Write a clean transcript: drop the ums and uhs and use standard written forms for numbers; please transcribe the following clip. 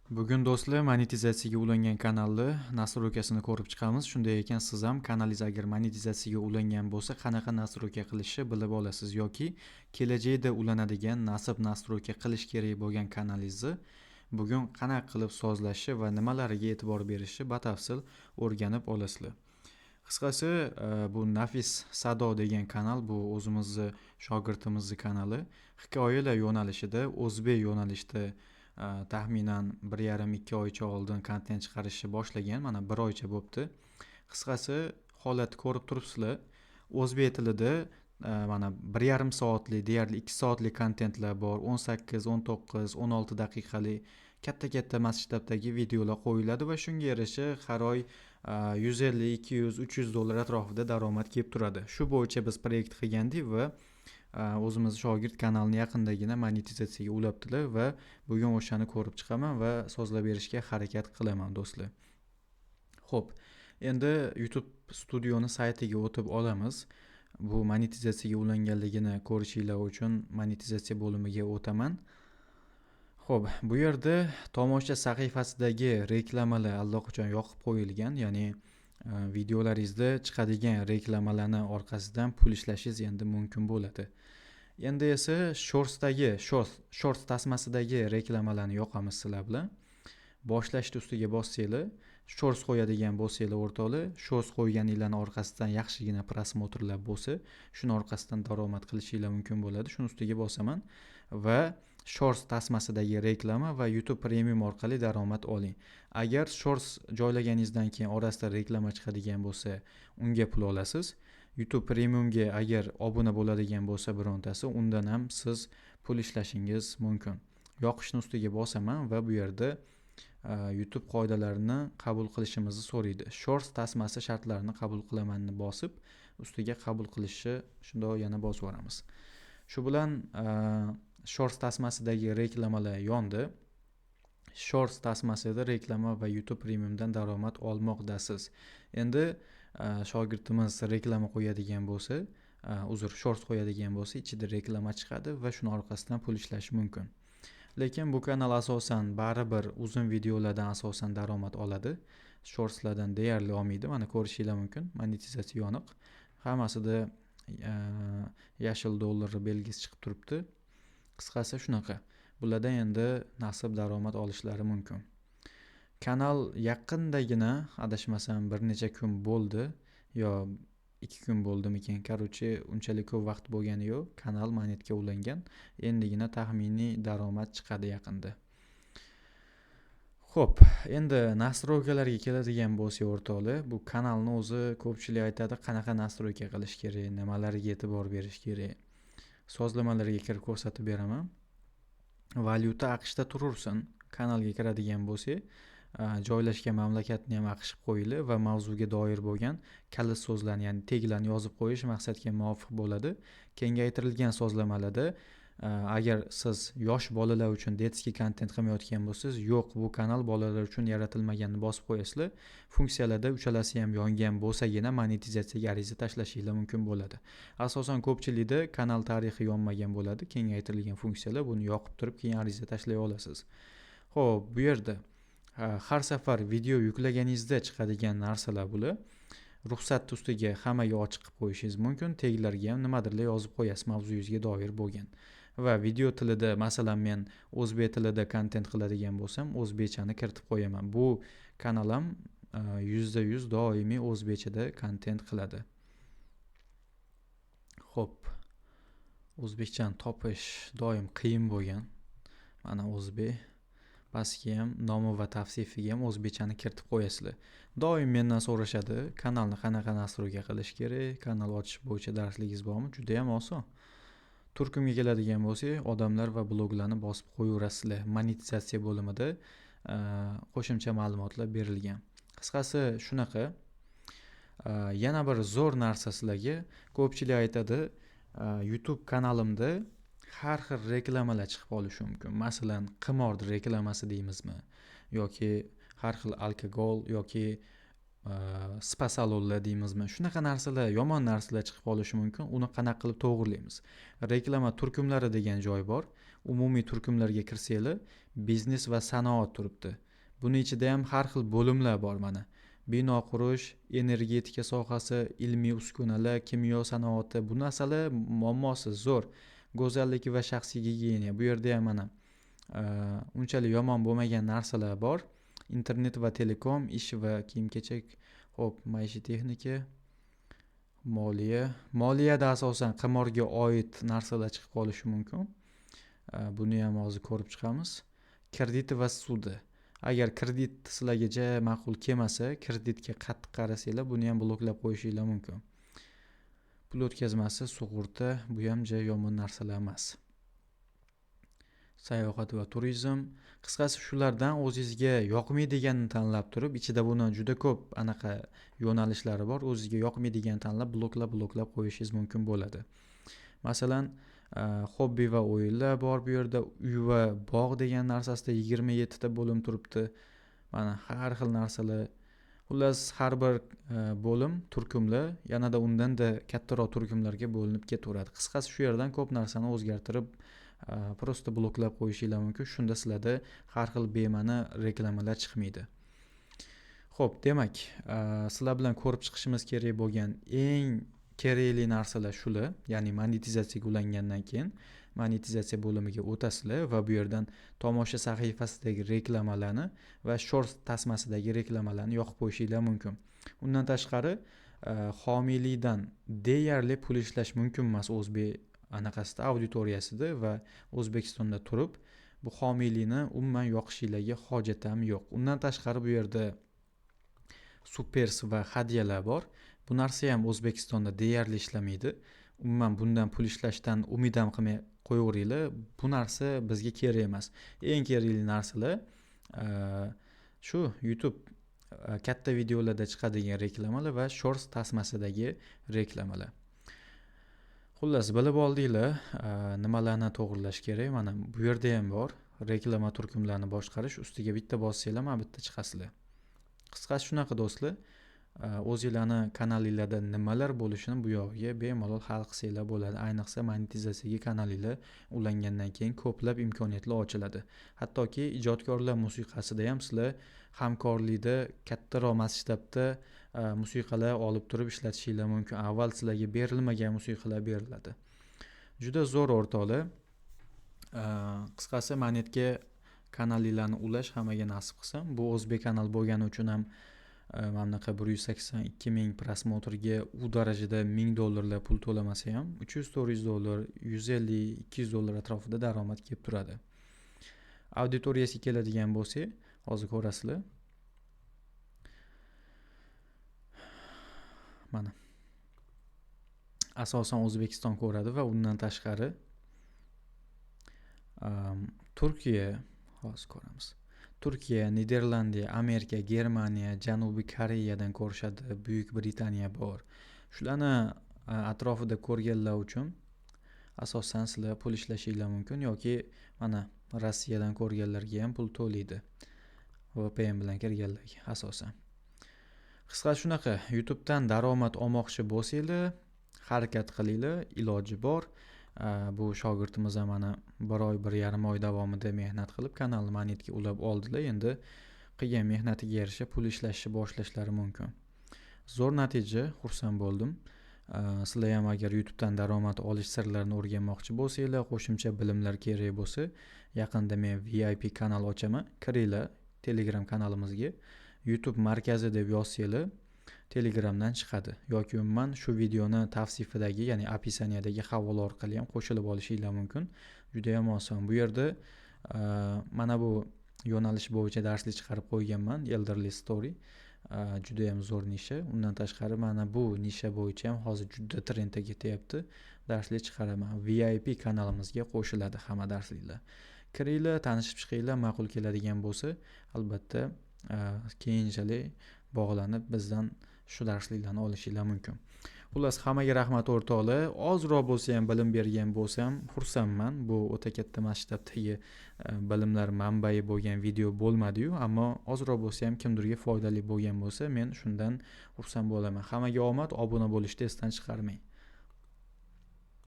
Bugun do'stlar monetizatsiyaga ulangan kanalni nastroykasini ko'rib chiqamiz. Shunday ekan, siz ham kanalingiz agar monetizatsiyaga ulangan bo'lsa, qanaqa nastroyka qilishni bilib olasiz yoki kelajakda ulanadigan nasib nastroyka qilish kerak bo'lgan kanalingizni bugun qanaqa qilib sozlashni va nimalariga e'tibor berishni batafsil o'rganib olasizlar. Qisqasi, bu Nafis Sado degan kanal, bu o'zimizni shogirdimizni kanali. Hikoyalar yo'nalishida, o'zbek yo'nalishida taxminan 1,5-2 oycha oldin kontent chiqarishni boshlagan. Mana 1 oycha bo'libdi. Qisqasi, holatni ko'rib turibsizlar. O'zbek tilida mana 1,5 soatlik, deyarli 2 soatlik kontentlar bor. 18, 19, 16 daqiqalik katta masshtabdagi videolar qo'yiladi va shunga yarasha har oy 150, 200, 300 dollar atrofida daromad kelib turadi. Shu bo'yicha biz proyekt qilgandik va o'zimiz shogird kanalni yaqindagina monetizatsiyaga ulabdilar va bugun o'shani ko'rib chiqaman va sozlab berishga harakat qilaman do'stlar. Xo'p, endi YouTube studioni saytiga o'tib olamiz. Bu monetizatsiyaga ulanganligini ko'rishinglar uchun monetizatsiya bo'limiga o'taman. Xo'p, bu yerda tomosha sahifasidagi reklamalar allaqachon yoqib qo'yilgan, ya'ni videolaringizda chiqadigan reklamalarni orqasidan pul ishlashingiz endi mumkin bo'ladi. Endi esa shorts tasmasidagi reklamalarni yoqamiz sizlar bilan. Boshlashni ustiga bossanglar, shorts qo'yadigan bo'lsanglar o'rtoqlar, shorts qo'yganinglarning orqasidan yaxshigina prosmotrlar bo'lsa, shuni orqasidan daromad qilishinglar mumkin bo'ladi. Shuni ustiga bosaman va shorts tasmasidagi reklama va YouTube Premium orqali daromad oling. Agar shorts joylaganingizdan keyin orasida reklama chiqadigan bo'lsa, unga pul olasiz. YouTube Premiumga agar obuna bo'ladigan bo'lsa birontasi, undan ham siz pul ishlashingiz mumkin. Yoqishni ustiga bosaman va bu yerda YouTube qoidalarini qabul qilishimizni so'raydi. Shorts tasmasi shartlarini qabul qilamanni bosib, ustiga qabul qilishni shundoq yana bosib yuboramiz. Shu bilan shorts tasmasidagi reklamalar yondi. Shorts tasmasida reklama va YouTube Premiumdan daromad olmoqdasiz. Endi shogirdimiz reklama qo'yadigan bo'lsa, shorts qo'yadigan bo'lsa, ichida reklama chiqadi va shuni orqasidan pul ishlash mumkin. Lekin bu kanal asosan baribir uzun videolardan asosan daromad oladi. Shortslardan deyarli olmaydi. Mana ko'rishinglar mumkin. Monetizatsiya yoniq. Hammasida yashil dollar belgisi chiqib turibdi. Qisqasi shunaqa. Bulardan endi nasib daromad olishlari mumkin. Kanal yaqindagina, adashmasam bir necha kun bo'ldi yo 2 kun bo'ldimikin. Qarochi unchalik ko'p vaqt bo'lgani yo'q. Kanal monetga ulangan. Endigina taxminiy daromad chiqadi yaqinda. Xo'p, endi nastroykalarga keladigan bo'lsak o'rtoqlar, bu kanalni o'zi ko'pchilik aytadi, qanaqa nastroyka qilish kerak, nimalarga e'tibor berish kerak. Sozlamalarga kirib ko'rsatib beraman. Valyuta AQShda turursin. Kanalga kiradigan bo'lsak, joylashgan mamlakatni ham AQSh qilib qo'yinglar va mavzuga doir bo'lgan kalit so'zlarni, ya'ni teglarni yozib qo'yish maqsadga muvofiq bo'ladi. Kengaytirilgan sozlamalarda agar siz yosh bolalar uchun detskiy kontent qilmayotgan bo'lsangiz, yo'q, bu kanal bolalar uchun yaratilmaganini bosib qo'yasizlar. Funksiyalarda uchalasi ham yongan bo'lsagina monetizatsiyaga ariza tashlashingiz mumkin bo'ladi. Asosan ko'pchilikda kanal tarixi yonmagan bo'ladi. Kengaytirilgan funksiyalar, buni yoqib turib keyin ariza tashlay olasiz. Xo'p, bu yerda har safar video yuklaganingizda chiqadigan narsalar bular. Ruxsat ustiga hammaga ochiq qilib qo'yishingiz mumkin. Teglarga ham nimadirlar yozib qo'yasiz mavzuyingizga doir bo'lgan. Va video tilida, masalan, men o'zbek tilida kontent qiladigan bo'lsam, o'zbekchani kiritib qo'yaman. Bu kanal ham %100 doimiy o'zbekchada kontent qiladi. Xo'p. O'zbekchani topish doim qiyin bo'lgan. Mana o'zbek pastga ham nomi va tavsifiga ham o'zbekchani kiritib qo'yasizlar. Doim mendan so'rashadi, kanalni qanaqa nastroyka qilish kerak, kanal ochish bo'yicha darsligingiz bormi? Juda ham oson. Turkumga keladigan bo'lsak, odamlar va bloglarni bosib qo'yaverasizlar. Monetizatsiya bo'limida qo'shimcha ma'lumotlar berilgan. Qisqasi shunaqa. Yana bir zo'r narsa sizlarga, ko'pchilik aytadi, YouTube kanalimda har xil reklamalar chiqib qolishi mumkin. Masalan, qimor reklamasi deymizmi yoki har xil alkogol yoki spa salonlar deymizmi. Shunaqa narsalar, yomon narsalar chiqib qolishi mumkin. Uni qanaqa qilib to'g'rilaymiz? Reklama turkumlari degan joy bor. umumiy turkumlarga kirsanglar biznes va sanoat turibdi. Buni ichida ham har xil bo'limlar bor mana. Bino qurish, energetika sohasi, ilmiy uskunalar, kimyo sanoati, bu narsalar muammosi zo'r. Go'zallik va shaxsiy gigiyena, bu yerda ham mana unchalik yomon bo'lmagan narsalar bor. Internet va telekom, ish va kiyim-kechak, hop, maishiy texnika, moliyada asosan qimorga oid narsalar chiqib qolishi mumkin. Buni ham hozir ko'rib chiqamiz. Kredit va sudi. Agar kredit sizlarga ma'qul kelmasa, kreditga qattiq qarasanglar, buni ham bloklab qo'yishinglar mumkin. Pul o'tkazmasi, sug'urta, bu ham yomon narsalar emas. Sayohat va turizm. Qisqasi shulardan o'zingizga yoqmaydiganini tanlab turib, ichida buni juda ko'p anaqa yo'nalishlari bor. O'zingizga yoqmaydiganini tanlab bloklab qo'yishingiz mumkin bo'ladi. Masalan, hobbi va o'yinlar bor bu yerda. Uy va bog' degan narsasida 27 ta bo'lim turibdi. Mana har xil narsalar. Xullas, har bir bo'lim turkumlar yanada undanda kattaroq turkumlarga bo'linib ketaveradi. Qisqasi shu yerdan ko'p narsani o'zgartirib prosta bloklab qo'yishinglar mumkin. Shunda sizlarda har xil bema'ni reklamalar chiqmaydi. Xo'p, demak, sizlar bilan ko'rib chiqishimiz kerak bo'lgan eng kerakli narsalar shular. Ya'ni monetizatsiyaga ulangandan keyin monetizatsiya bo'limiga o'tasizlar va bu yerdan tomosha sahifasidagi reklamalarni va short tasmasidagi reklamalarni yoqib qo'yishinglar mumkin. Undan tashqari, homiylikdan deyarli pul ishlash mumkin emas o'zbek anaqasida, auditoriyasida va O'zbekistonda turib, bu homiylikni umuman yoqishinglarga hojat ham yo'q. Undan tashqari bu yerda supers va hadyalar bor. Bu narsa ham O'zbekistonda deyarli ishlamaydi. Umuman bundan pul ishlashdan umid ham qilmay qo'yaveringlar. Bu narsa bizga kerak emas. Eng kerakli narsalar shu YouTube katta videolarda chiqadigan reklamalar va short tasmasidagi reklamalar. Xullas, bilib oldinglar, nimalarni to'g'rilash kerak. Mana bu yerda ham bor. Reklama turkumlarini boshqarish, ustiga bitta bossanglar, mana bitta chiqasizlar. Qisqasi shunaqa do'stlar. O'zingizlarni kanalingizda nimalar bo'lishini bu yog'iga bemalol hal qilsanglar bo'ladi. Ayniqsa monetizatsiyaga kanalinglar ulangandan keyin ko'plab imkoniyatlar ochiladi. Hattoki ijodkorlar musiqasida ham sizlar hamkorlikda kattaroq masshtabda musiqalar olib turib ishlatishinglar mumkin. Avval sizlarga berilmagan musiqalar beriladi. Juda zo'r o'rtoqlar. Qisqasi monetga kanalinglarni ulash hammaga nasib qilsin. Bu o'zbek kanal bo'lgani uchun ham mamlaqa 182 ming prosmotrga u darajada $1000 pul to'lamasa ham $300-400, $150-200 atrofida daromad kelib turadi. Auditoriyasiga keladigan bo'lsak, hozir ko'rasizlar. Mana. Asosan O'zbekiston ko'radi va undan tashqari Turkiya, hozir ko'ramiz. Turkiya, Niderlandiya, Amerika, Germaniya, Janubiy Koreyadan ko'rishadi, Buyuk Britaniya bor. Shularni atrofida ko'rganlar uchun asosan sizlar pul ishlashinglar mumkin yoki mana Rossiyadan ko'rganlarga ham pul to'laydi. VPN bilan kirganlarga asosan. Qisqasi shunaqa, YouTubedan daromad olmoqchi bo'lsanglar, harakat qilinglar, iloji bor. Bu shogirdimiz ham mana 1.5 oy davomida mehnat qilib kanalni monetga ulab oldilar. Endi qilgan mehnatiga yarasha pul ishlashni boshlashlari mumkin. Zo'r natija, xursand bo'ldim. Sizlar ham agar YouTubedan daromad olish sirlarini o'rganmoqchi bo'lsanglar, qo'shimcha bilimlar kerak bo'lsa, yaqinda men VIP kanal ochaman. Kiringlar Telegram kanalimizga. YouTube markazi deb yozsanglar, Telegramdan chiqadi. Yoki umuman shu videoni tavsifidagi, ya'ni opisaniyadagi havola orqali ham qo'shilib olishinglar mumkin. Juda ham oson. Bu yerda mana bu yo'nalish bo'yicha darslik chiqarib qo'yganman, Elderly Story. Juda ham zo'r nisha. Undan tashqari mana bu nisha bo'yicha ham hozir juda trendga ketyapti. Darslik chiqaraman. VIP kanalimizga qo'shiladi hamma darsliklar. Kiringlar, tanishib chiqinglar, ma'qul keladigan bo'lsa, albatta keyinchalik bog'lanib bizdan shu darsliklarni olishinglar mumkin. Xullas, hammaga rahmat o'rtoqlar. Ozroq bo'lsa ham bilim bergan bo'lsam, xursandman. Bu o'ta katta masshtabdagi bilimlar manbai bo'lgan video bo'lmadi-yu, ammo ozroq bo'lsa ham kimdirga foydali bo'lgan bo'lsa, men shundan xursand bo'laman. Hammaga omad, obuna bo'lishni esdan chiqarmang.